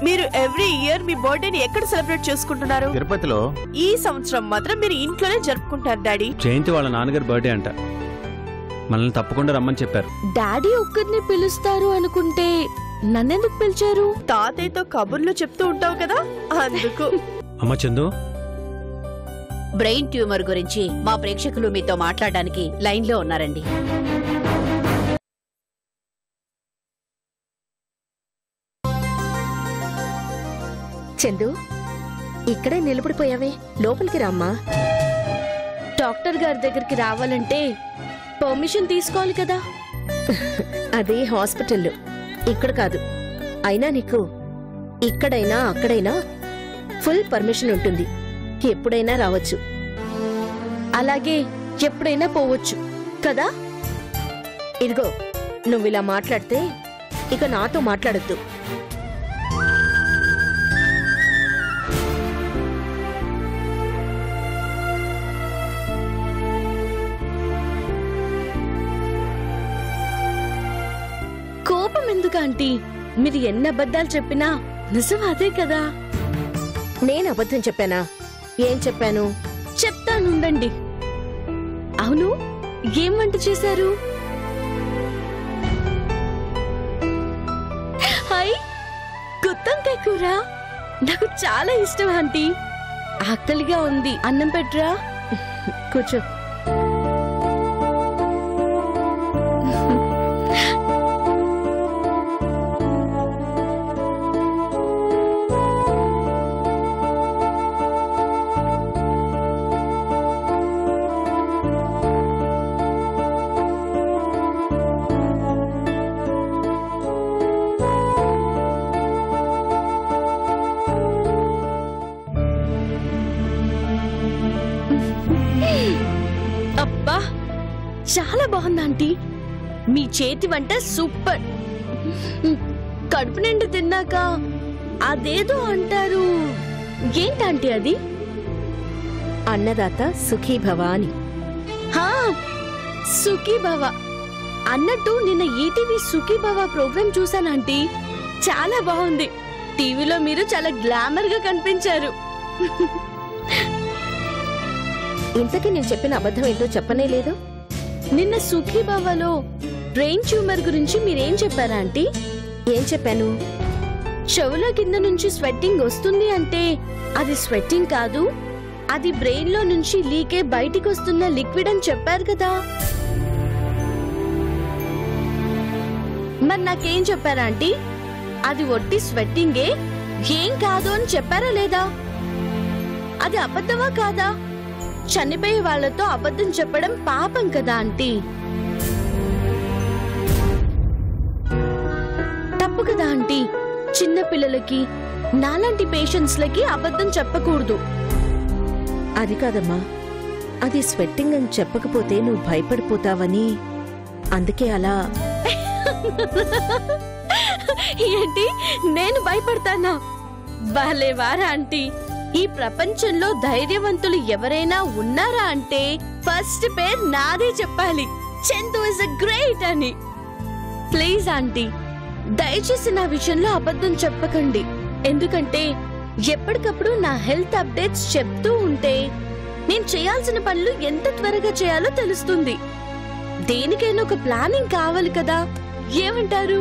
మీరు every year మీ బర్త్డేని ఎక్కడ celebrate చేసుకుంటున్నారు? తిరుపతిలో. ఈ సంవత్సరం మాత్రం మీరు ఇంట్లోనే జరుపుకుంటారు డాడీ. జయంతి వాళ్ళ నాన్నగారి బర్త్డే అంట, మనల్ని తప్పకుండా రమ్మని చెప్పారు. డాడీ ఒక్కరిని పిలుస్తారు అనుకుంటే నన్నెందుకు పిలిచారు? తాతయ్యతో కబుర్లు చెప్తూ ఉంటావు కదా, అందుకు. అమ్మ చందు, బ్రెయిన్ ట్యూమర్ గురించి మా ప్రేక్షకులు మీతో మాట్లాడడానికి లైన్లో ఉన్నారండి. చందు, ఇక్కడే నిలబడిపోయావే, లోపలికి రామ్మా. డాక్టర్ గారి దగ్గరికి రావాలంటే పర్మిషన్ తీసుకోవాలి కదా. అది హాస్పిటల్లో, ఇక్కడ కాదు. అయినా నీకు ఇక్కడైనా అక్కడైనా ఫుల్ పర్మిషన్ ఉంటుంది. ఎప్పుడైనా రావచ్చు, అలాగే ఎప్పుడైనా పోవచ్చు కదా. ఇదిగో, నువ్విలా మాట్లాడితే ఇక నాతో మాట్లాడొద్దు. కోపం ఎందుకు ఆంటీ? మీరు ఎన్ని అబద్ధాలు చెప్పినా నిజం అదే కదా. నేను అబద్ధం చెప్పానా? ఏం చెప్పాను? చెప్తానుండండి. అవును, ఏం వంట చేశారు? హాయ్, గుత్తొంకాయ కూర. నాకు చాలా ఇష్టం ఆంటీ. ఆకలిగా ఉంది, అన్నం పెట్టరా. కూర్చో. అబ్బా, చాలా బాగుంది ఆంటీ. మీ చేతి వంట సూపర్. కడుపు నిండి తిన్నాక అదేదో అంటారు, ఏంటంటే అది? అన్నదాత సుఖీభవ అని. సుఖీభవ అన్నట్టు నిన్న ఈటీవీ సుఖీభవ ప్రోగ్రాం చూసానంటీ. చాలా బాగుంది. టీవీలో మీరు చాలా గ్లామర్ గా కనిపించారు. ఇంతకీ నేను చెప్పిన అబద్ధం ఏంటో చెప్పనే లేదు. నిన్న సుఖీభవలో బ్రెయిన్ ట్యూమర్ గురించి మీరేం చెప్పారా ఆంటీ? ఏం చెప్పాను? చెవుల కింద నుంచి స్వెట్టింగ్ వస్తుంది అంటే అది స్వెట్టింగ్ కాదు, అది బ్రెయిన్ లో నుంచి లీకే బయటికి వస్తున్న లిక్విడ్ అని చెప్పారు కదా. మరి నాకేం చెప్పారా ఆంటీ? అది ఒట్టి స్వెట్టింగే, ఏం కాదు అని చెప్పారా లేదా? అది అబద్ధమా కాదా? చనిపోయే వాళ్లతో అబద్ధం చెప్పడం పాపం కదా ఆంటీ. తప్పు కదా ఆంటీ. చిన్న పిల్లలకి, నాలాంటి పేషెంట్స్ లకి అబద్ధం చెప్పకూడదు. అది కాదమ్మా, అది స్వెట్టింగ్ అని చెప్పకపోతే నువ్వు భయపడిపోతావని, అందుకే అలా. ఏంటి, నేను భయపడతానా? బాలేవారా ఆంటీ? ఈ ప్రపంచంలో ధైర్యవంతులు ఎవరైనా ఉన్నారా అంటే ఫస్ట్ పేరు నాదే చెప్పాలి. చందు ఇస్ అ గ్రేట్ అని. ప్లీజ్ ఆంటీ, దయచేసి నా విషయంలో అబద్ధం చెప్పకండి. ఎందుకంటే ఎప్పటికప్పుడు నా హెల్త్ అప్డేట్స్ చెప్తూ ఉంటే నేను చేయాల్సిన పనులు ఎంత త్వరగా చేయాలో తెలుస్తుంది. దేనికైనా ఒక ప్లానింగ్ కావాలి కదా, ఏమంటారు?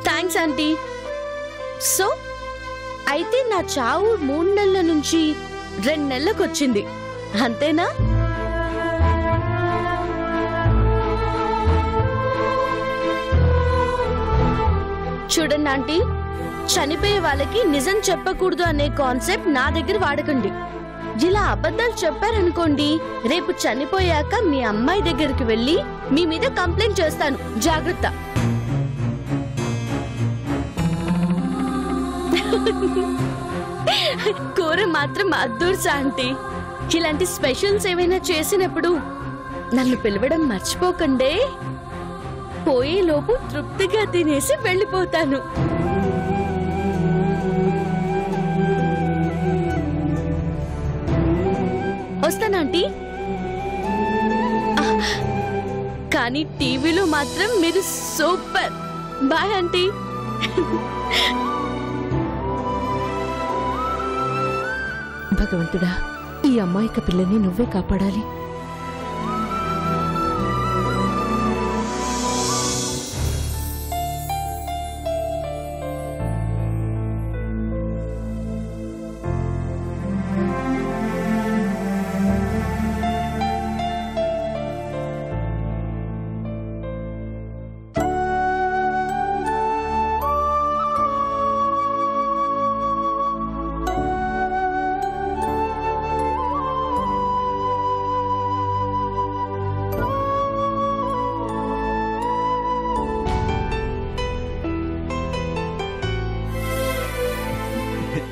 Thanks aunty. సో అయితే నా చావు 3 నెలల నుంచి 2 నెలలకు వచ్చింది, అంతేనా? చూడండి ఆంటీ, చనిపోయే వాళ్ళకి నిజం చెప్పకూడదు అనే కాన్సెప్ట్ నా దగ్గర వాడకండి. ఇలా అబద్ధాలు చెప్పారనుకోండి, రేపు చనిపోయాక మీ అమ్మాయి దగ్గరికి వెళ్ళి మీ మీద కంప్లైంట్ చేస్తాను. జాగ్రత్త. కూర మాత్రం అద్దూర్సా ఆంటీ. ఇలాంటి స్పెషల్స్ ఏమైనా చేసినప్పుడు నన్ను పిలవడం మర్చిపోకండే. పోయేలోపు తృప్తిగా తినేసి వెళ్ళిపోతాను. వస్తానంటీ. కానీ టీవీలో మాత్రం మీరు సూపర్. Bye aunty. భగవంతుడా, ఈ అమ్మాయిక పిల్లని నువ్వే కాపాడాలి.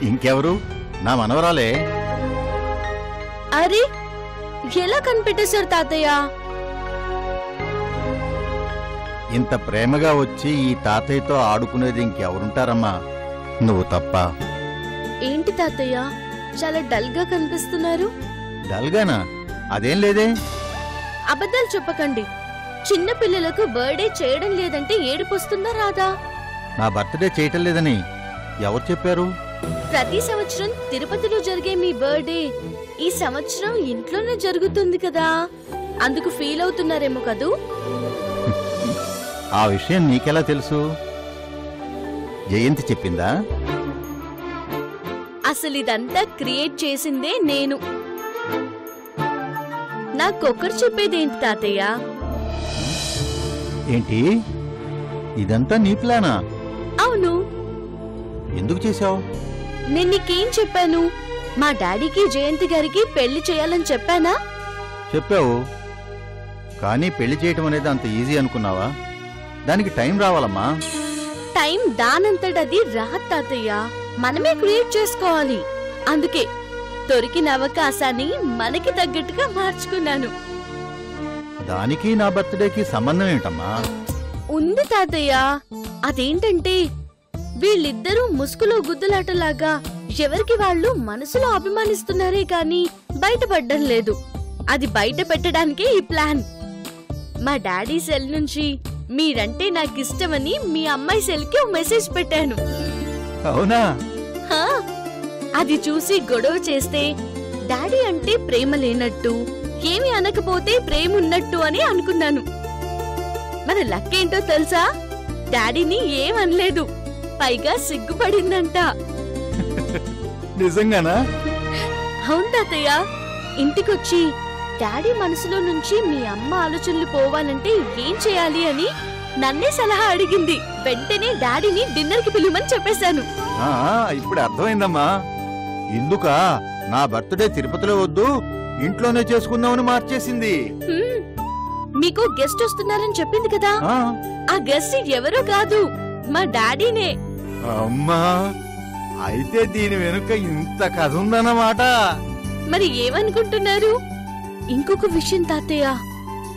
ఇంకెవరు? నా మనవరాలే. అరే, ఎలా కనిపెట్టేశారు తాతయ్య? ఇంత ప్రేమగా వచ్చి ఈ తాతయ్యతో ఆడుకునేది ఇంకెవరుంటారమ్మా, నువ్వు తప్ప. ఏంటి తాతయ్య, చాలా డల్ గా కనిపిస్తున్నారు? డల్గానా? అదేం లేదే. అబద్ధాలు చెప్పకండి. చిన్న పిల్లలకు బర్త్డే చేయడం లేదంటే ఏడుపు వస్తుందా రాదా? నా బర్త్డే చేయటం లేదని ఎవరు చెప్పారు? ప్రతి సంవత్సరం తిరుపతిలో జరిగే మీ బర్త్డే ఈ సంవత్సరం ఇంట్లోనే జరుగుతుంది కదా, అందుకు ఫీల్ అవుతున్నారేమో కదూ? ఆ విషయం నీకెలా తెలుసు? జయంతి చెప్పిందా? అసలు ఇదంతా క్రియేట్ చేసిందే నేను. నాకొక్కరు చెప్పేదేంటి తాతయ్య? ఏంటి, ఇదంతా నీ ప్లానా? అవును. ఎందుకు చేశావు? నేను నీకేం చెప్పాను? మా డాడీకి జయంతి గారికి పెళ్లి చేయాలని చెప్పానా? చెప్పావు, కానీ పెళ్లి చేయటం అనేది అంత ఈజీ అనుకున్నావా? దానికి టైం రావాలమ్మా. టైం దానంతటది రాదు తాతయ్య, మనమే క్రియేట్ చేసుకోవాలి. అందుకే దొరికిన అవకాశాన్ని మనకి తగ్గట్టుగా మార్చుకున్నాను. దానికి నా బర్త్డేకి సంబంధం ఏమిటమ్మా? ఉంది తాతయ్య. అదేంటంటే వీళ్ళిద్దరూ ముసుగులో గుద్దులాటలాగా ఎవరికి వాళ్ళు మనసులో అభిమానిస్తున్నారే కాని బయటపడ్డం లేదు. అది బయట పెట్టడానికే ఈ ప్లాన్. మా డాడీ సెల్ నుంచి మీరంటే నాకిష్టమని మీ అమ్మాయి సెల్ కి మెసేజ్ పెట్టాను. అవునా? హా, అది చూసి గొడవ చేస్తే డాడీ అంటే ప్రేమ లేనట్టు, ఏమి అనకపోతే ప్రేమ ఉన్నట్టు అని అనుకున్నాను. మన లక్కేంటో తెలుసా? డాడీని ఏమనలేదు, పైగా సిగ్గుపడిందంట. నిజంగానా? అవును తాతయ్య. ఇంటికొచ్చి డాడీ మనసులో నుంచి మీ అమ్మ ఆలోచనలు పోవాలంటే ఏం చేయాలి అని నన్నే సలహా అడిగింది. వెంటనే డాడీని డిన్నర్ కి పిలువమని చెప్పేశాను. ఇప్పుడు అర్థమైందమ్మా. ఎందుకా నా బర్త్డే తిరుపతిలో వద్దు, ఇంట్లోనే చేసుకుందామని మార్చేసింది. మీకు గెస్ట్ వస్తున్నారని చెప్పింది కదా, ఆ గెస్ట్ ఎవరో కాదు, మా డాడీనే. అమ్మా, అయితే దీని వెనుక ఇంత కథ ఉందన్నమాట. మరి ఏమనుకుంటున్నారు? ఇంకొక విషయం తాతయ్య,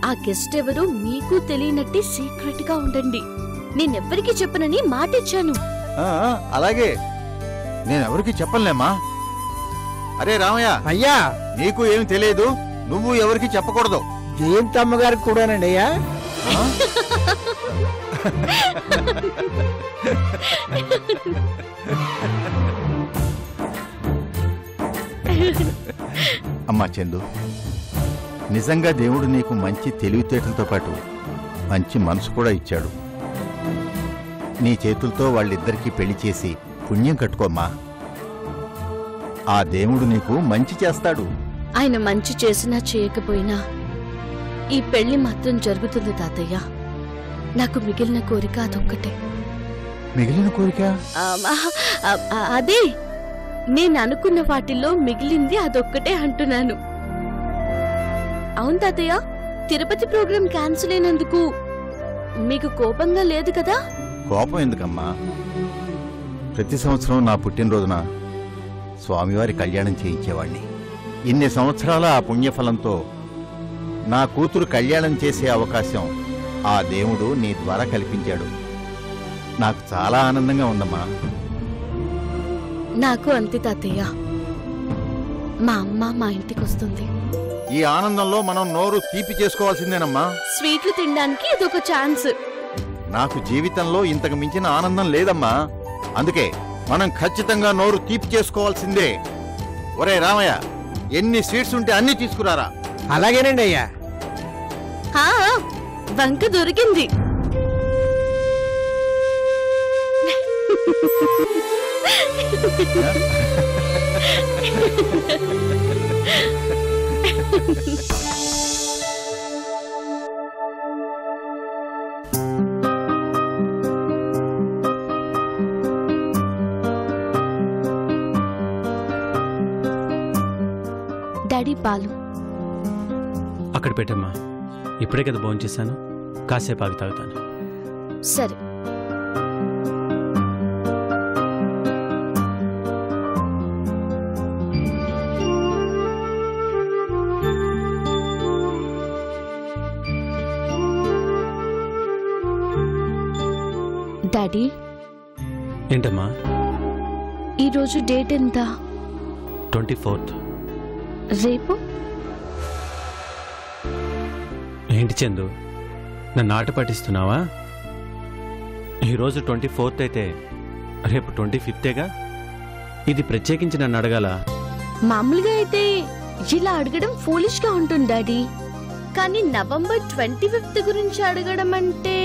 ఆ గెస్ట్ ఎవరో మీకు తెలియనట్టే సీక్రెట్ గా ఉండండి. నేనెవ్వరికి చెప్పనని మాటిచ్చాను. అలాగే, నేనెవరికి చెప్పలేమ్మా. అరే రామయ్య, అయ్యా, నీకు ఏమి తెలియదు, నువ్వు ఎవరికి చెప్పకూడదు. జయంతి అమ్మగారికి కూడానండి అయ్యా. అమ్మా చందు, నిజంగా దేవుడు నీకు మంచి తెలివితేటలతో పాటు మంచి మనసు కూడా ఇచ్చాడు. నీ చేతులతో వాళ్ళిద్దరికీ పెళ్లి చేసి పుణ్యం కట్టుకోమ్మా. ఆ దేవుడు నీకు మంచి చేస్తాడు. ఆయన మంచి చేసినా చేయకపోయినా ఈ పెళ్లి మాత్రం జరుగుతుంది తాతయ్య. నాకు మిగిలిన కోరిక అదొక్కటే. మిగిలిన కోరిక? అదే నేను అనుకున్న వాటిల్లో మిగిలింది అదొక్కటే అంటున్నాను. అవును తాతయ్య, తిరుపతి ప్రోగ్రాం క్యాన్సిల్ అయినందుకు మీకు కోపంగా లేదు కదా? కోపం ఎందుకమ్మా? ప్రతి సంవత్సరం నా పుట్టినరోజున స్వామివారి కళ్యాణం చేయించేవాణ్ణి. ఇన్ని సంవత్సరాల ఆ పుణ్యఫలంతో నా కూతురు కళ్యాణం చేసే అవకాశం ఆ దేవుడు నీ ద్వారా కల్పించాడు. నాకు చాలా ఆనందంగా ఉందమ్మా. నాకు అంతే తాతయ్య. మా అమ్మ మా ఇంటికి వస్తుంది. ఈ ఆనందంలో మనం నోరు తీపి చేసుకోవాల్సిందేనమ్మా. స్వీట్లు తినడానికి ఇదొక ఛాన్స్. నాకు జీవితంలో ఇంతకు మించిన ఆనందం లేదమ్మా. అందుకే మనం ఖచ్చితంగా నోరు తీపి చేసుకోవాల్సిందే. ఒరే రామయ్య, ఎన్ని స్వీట్స్ ఉంటే అన్ని తీసుకురారా. అలాగేనండి అయ్యా. వంక దొరికింది. డాడీ పాలు అక్కడ పెట్టమ్మా. ఇప్పుడే కదా భోంచేశాను, కాసేపు ఆగి తాగుతాను. సరే. డాడీ, ఏంటమ్మా? ఈరోజు డేట్ ఎంత? 24th. రేపు? ఏంటి చందు, నన్ను ఆట పట్టిస్తున్నావా? ఈరోజు 24th అయితే రేపు 25గా? ఇది ప్రత్యేకించి నన్ను అడగాల? మామూలుగా అయితే ఇలా అడగడం ఫూలిష్ గా ఉంటుంది డాడీ. కానీ నవంబర్ 25th గురించి అడగడం అంటే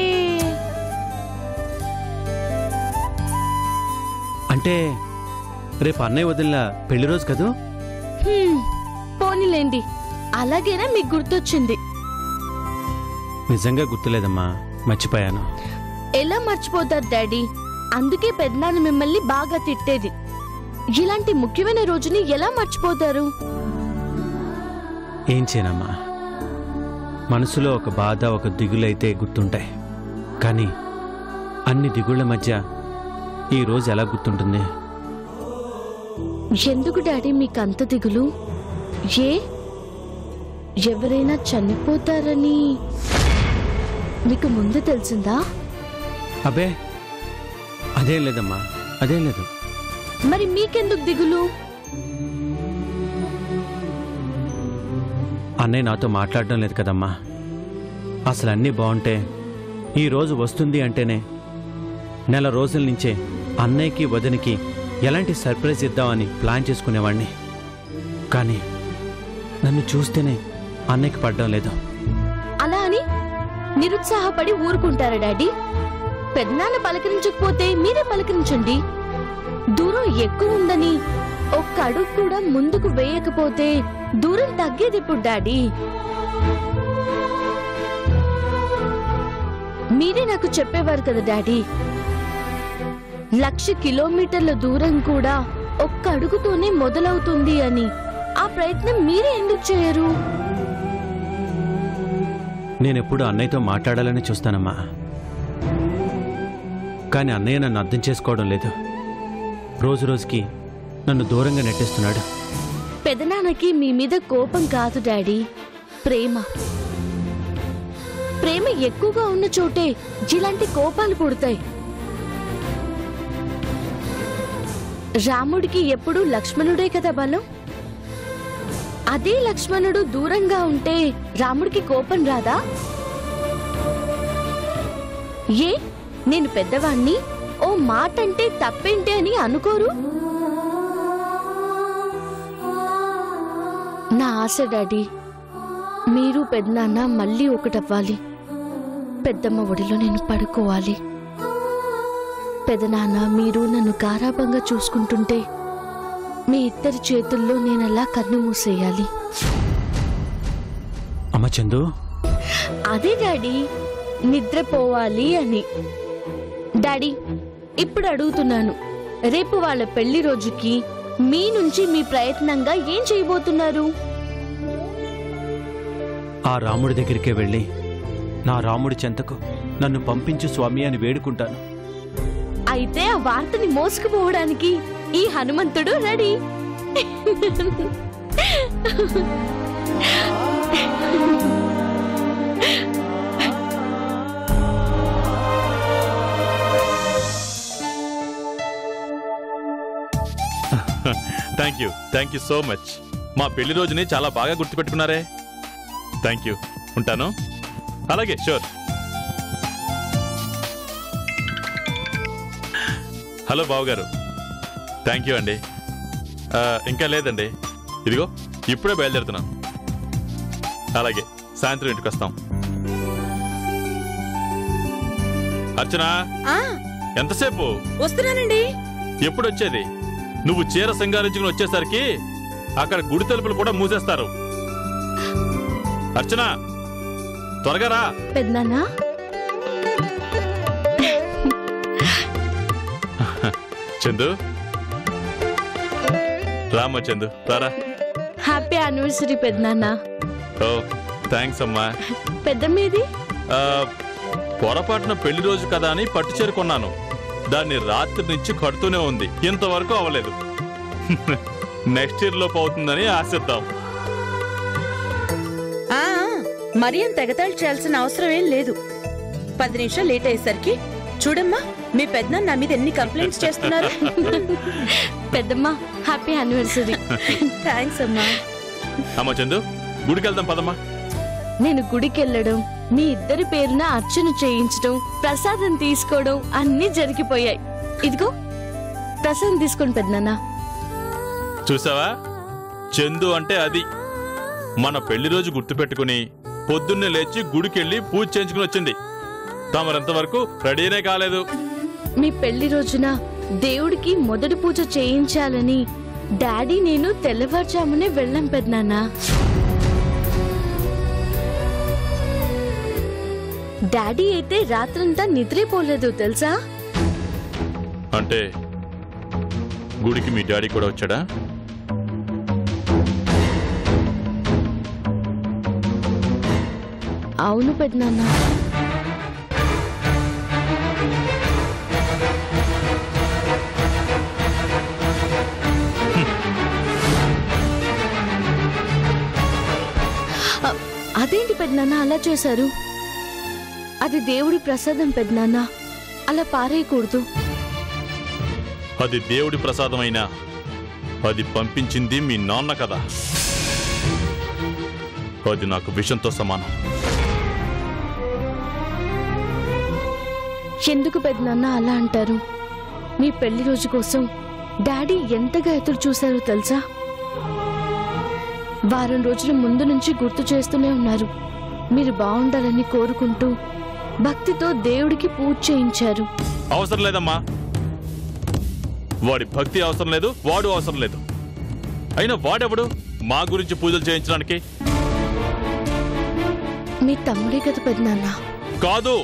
అంటే రేపు అన్నయ్య వదిలిన పెళ్లి రోజు కదూ? పోనీలేండి, అలాగైనా మీకు గుర్తొచ్చింది. నిజంగా గుర్తులేదమ్మా, మర్చిపోయాను. ఎలా మర్చిపోతారు డాడీ? అందుకే పెద్దనాన్న మిమ్మల్ని బాగా తిట్టేది. ఇలాంటి ముఖ్యమైన రోజుని ఎలా మర్చిపోతారు? ఏం చేయనమ్మా, మనసులో ఒక బాధ, ఒక దిగులైతే గుర్తుంటాయి. కానీ అన్ని దిగుళ్ల మధ్య ఈ రోజు ఎలా గుర్తుంటుంది? ఎందుకు డాడీ మీకు అంత దిగులు? ఎవరైనా చనిపోతారని మీకు ముందు తెలిసిందా? అబే అదేం లేదమ్మా, అదేం లేదు. మరి మీకెందుకు దిగులు? అన్నయ్య నాతో మాట్లాడడం లేదు కదమ్మా. అసలు అన్నీ బాగుంటే ఈ రోజు వస్తుంది అంటేనే నెల రోజుల నుంచే అన్నయ్యకి వదినికి ఎలాంటి సర్ప్రైజ్ ఇద్దామని ప్లాన్ చేసుకునేవాణ్ణి. కానీ నన్ను చూస్తేనే అన్నయ్యకి పడ్డం లేదు. అలా అని నిరుత్సాహపడి ఊరుకుంటారా డాడీ? పెద్దనాన్న పలకరించకపోతే మీరే పలకరించండి. దూరం ఎక్కువ ఉందని ఒక్క అడుగు కూడా ముందుకు వేయకపోతే దూరం తగ్గేది ఇప్పుడు డాడీ. మీరే నాకు చెప్పేవారు కదా డాడీ, 1,00,000 కిలోమీటర్ల దూరం కూడా ఒక్క అడుగుతోనే మొదలవుతుంది అని. ఆ ప్రయత్నం మీరే ఎందుకు చేయరు? నేనెప్పుడు అన్నయ్యతో మాట్లాడాలని చూస్తానమ్మా. కానీ అన్నయ్య నన్ను అర్థం చేసుకోవడం లేదు. రోజు రోజుకి నన్ను దూరంగా నెట్టేస్తున్నాడు. పెదనాన్నకి మీ మీద కోపం కాదు డాడీ, ప్రేమ. ప్రేమ ఎక్కువగా ఉన్న చోటే ఇలాంటి కోపాలు పుడతాయి. రాముడికి ఎప్పుడు లక్ష్మణుడే కదా బలం. అదే లక్ష్మణుడు దూరంగా ఉంటే రాముడికి కోపం రాదా? నేను పెద్దవాణ్ణి, ఓ మాట అంటే తప్పేంటి అని అనుకోరు? నా ఆశ డాడీ, మీరు పెద్దనాన్న మళ్ళీ ఒకటవ్వాలి. పెద్దమ్మ ఒడిలో నేను పడుకోవాలి. పెదనాన్న మీరు నన్ను గారాబంగా చూసుకుంటుంటే మీ ఇద్దరి చేతుల్లో నేనలా కన్ను మూసేయాలి. అమ్మ చందు, అదే డాడీ, నిద్రపోవాలి అని. డాడీ, ఇప్పుడు అడుగుతున్నాను, రేపు వాళ్ళ పెళ్లి రోజుకి మీ నుంచి మీ ప్రయత్నంగా ఏం చేయబోతున్నారు? ఆ రాముడి దగ్గరికే వెళ్ళి నా రాముడి చెంతకు నన్ను పంపించు స్వామి అని వేడుకుంటాను. అయితే ఆ వార్తని మోసుకుపోవడానికి ఈ హనుమంతుడు ready. Thank you so much. మా పెళ్లి రోజుని చాలా బాగా గుర్తుపెట్టుకున్నారే. Thank you. ఉంటాను. అలాగే, షూర్. హలో బావగారు. థ్యాంక్ యూ అండి. ఇంకా లేదండి, ఇదిగో ఇప్పుడే బయలుదేరుతున్నాం. అలాగే, సాయంత్రం ఇంటికి వస్తాం. అర్చన, ఎంతసేపు? వస్తున్నానండి. ఎప్పుడు వచ్చేది? నువ్వు చీర సింగారించుకుని వచ్చేసరికి అక్కడ గుడి తలుపులు కూడా మూసేస్తారు. అర్చన, త్వరగా రా. పెద్దనాన్న, చందు, రామ్మ. చందు, రారా. హ్యాపీ యానివర్సరీ పెద్దనాన్న. ఓ, థ్యాంక్స్ అమ్మా. పెద్దమ్మేది? పొరపాటున పెళ్లి రోజు కదా అని పట్టు చీర కొన్నాను. దాన్ని రాత్రి నుంచి కడుతూనే ఉంది, ఇంతవరకు అవ్వలేదు. నెక్స్ట్ ఇయర్ లోపు అవుతుందని ఆశిద్దాం. మరీ అంత ఎగతాళి చేయాల్సిన అవసరం ఏం లేదు. 10 నిమిషాలు లేట్ అయ్యేసరికి చూడమ్మా, మీ పెద్దనాన్న నా మీద ఎన్ని కంప్లైంట్స్ చేస్తున్నారు. పెద్దమ్మ, హ్యాపీ యానివర్సరీ. థ్యాంక్స్ అమ్మా. అమ్మ చందు, గుడికి వెళ్దాం పదమ్మా. నేను గుడికి వెళ్ళడం, మీ ఇద్దరి పేరున అర్చన చేయించడం, ప్రసాదం తీసుకోవడం అన్నీ జరిగిపోయాయి. ఇదిగో ప్రసాదం తీసుకోండి పెద్దనాన్న. చూసావా, చందు అంటే అది. మన పెళ్లి రోజు గుర్తు పెట్టుకుని పొద్దున్నే లేచి గుడికెళ్ళి పూజ చేయించుకుని వచ్చింది. తమరంతవరకు రెడీనే కాలేదు. మీ పెళ్లి రోజున దేవుడికి మొదటి పూజ చేయించాలని డాడీ నేను తెల్లవారుజామునే వెళ్ళాం పెద్దనాన్న. డాడీ అయితే రాత్రంతా నిద్రపోలేదు తెలుసా? అంటే గుడికి మీ డాడీ కూడా వచ్చాడా? అవును పెద్దనాన్న. అదేంటి పెద్దనాన్న అలా చేశారు? అది దేవుడి ప్రసాదం పెద్దనాన్న, అలా పారేయకూడదు. అది దేవుడి ప్రసాదమైనా అది పంపించింది మీ నాన్న కదా. అది నాకు విషంతో సమానం. ఎందుకు పెద్దనాన్న అలా అంటారు? మీ పెళ్లి రోజు కోసం డాడీ ఎంతగా ఎదురు చూశారో తెలుసా? వారం రోజుల ముందు నుంచి గుర్తు చేస్తూనే ఉన్నారు. మీరు బాగుండాలని కోరుకుంటూ భక్తితో దేవుడికి పూజ చేయించారు. అవసరం లేదమ్మా, వాడి భక్తి అవసరం లేదు, వాడు అవసరం లేదు. అయినా వాడెవడు మా గురించి పూజలు చేయించడానికి? మీ తమ్ముడే కదా పెద్దనాన్న. కాదు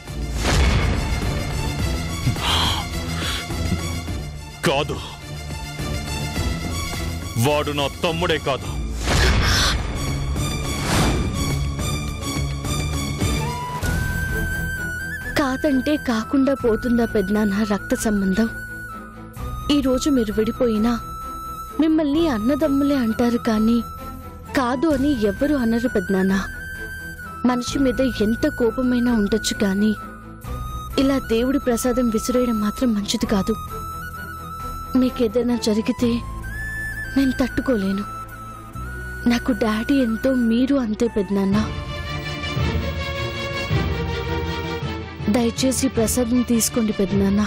కాదు, వాడు నా తమ్ముడే కాదు. కాదంటే కాకుండా పోతుందా పెద్దనాన్న రక్త సంబంధం? ఈరోజు మీరు విడిపోయినా మిమ్మల్ని అన్నదమ్ములే అంటారు, కానీ కాదు అని ఎవ్వరూ అనరు పెద్దనాన్న. మనిషి మీద ఎంత కోపమైనా ఉండొచ్చు, కానీ ఇలా దేవుడి ప్రసాదం విసిరేయడం మాత్రం మంచిది కాదు. మీకేదైనా జరిగితే నేను తట్టుకోలేను. నాకు డాడీ ఎంతో, మీరు అంతే పెద్దనాన్న. దయచేసి ప్రసాదం తీసుకోండి పెద్దనాన్న.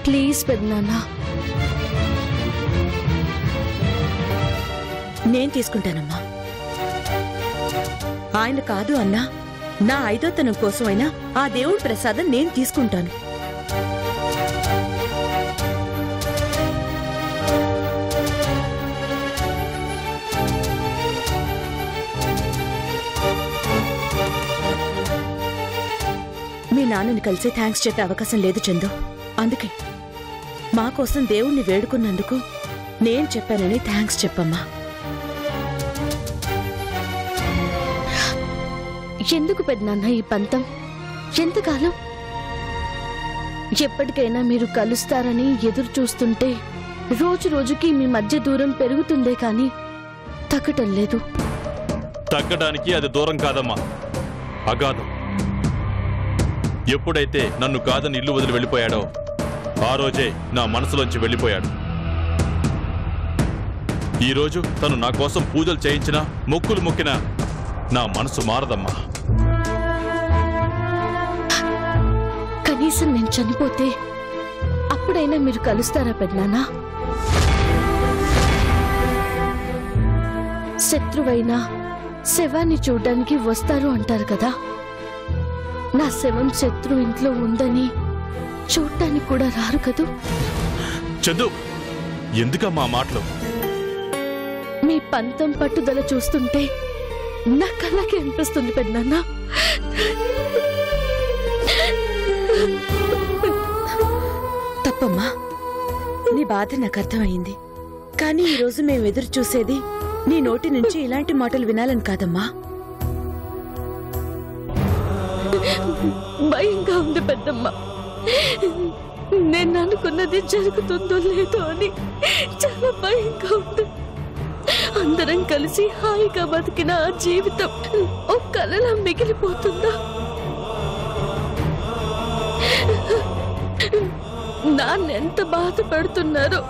ప్లీజ్ పెద్దనాన్న. నేను తీసుకుంటానమ్మా. ఆయన కాదు అన్నా, నా 5వ కోసమైనా ఆ దేవుడి ప్రసాదం నేను తీసుకుంటాను. నాన్నని కలిసి థ్యాంక్స్ చెప్పే అవకాశం లేదు చందు. అందుకే మా కోసం దేవుణ్ణి వేడుకున్నందుకు నేను చెప్పానని థ్యాంక్స్ చెప్పమ్మా. ఎందుకు పెద్దనాన్న ఈ పంతం? ఎంతకాలం? ఎప్పటికైనా మీరు కలుస్తారని ఎదురు చూస్తుంటే రోజు రోజుకి మీ మధ్య దూరం పెరుగుతుందే కానీ తగ్గటం లేదు. తగ్గడానికి అది దూరం కాదమ్మా, అగాధం. ఎప్పుడైతే నన్ను కాదని ఇల్లు వదిలి వెళ్ళిపోయాడో ఆ రోజే నా మనసులోంచి వెళ్ళిపోయాడు. ఈరోజు తను నా కోసం పూజలు చేయించినా మొక్కులు మొక్కినా నా మనసు మారదమ్మా. కనీసం నేను చనిపోతే అప్పుడైనా మీరు కలుస్తారా పెద్దనాన్న? శత్రువైనా శవాన్ని చూడ్డానికి వస్తారు అంటారు కదా. నా శవం శత్రు ఇంట్లో ఉందని చూడ్డానికి కూడా రారు కదూ. చందు, ఎందుకమ్మా మాటలు? మీ పంతం పట్టుదల చూస్తుంటే నా కళ్ళకి అనిపిస్తుంది పెద్దనాన్న. తప్పమ్మా, నీ బాధ నాకు అర్థమైంది. కానీ ఈరోజు మేము ఎదురు చూసేది నీ నోటి నుంచి ఇలాంటి మాటలు వినాలని కాదమ్మా. భయంగా ఉంది పెద్దమ్మ. నేను అనుకున్నది జరుగుతుందో లేదో అని చాలా భయంగా ఉంది. అందరం కలిసి హాయిగా బతికిన ఆ జీవితం ఓ కలలా మిగిలిపోతుందా? నాన్నెంత బాధపడుతున్నారో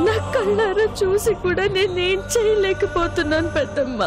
నా కళ్ళారా చూసి కూడా నేనేం చేయలేకపోతున్నాను పెద్దమ్మ.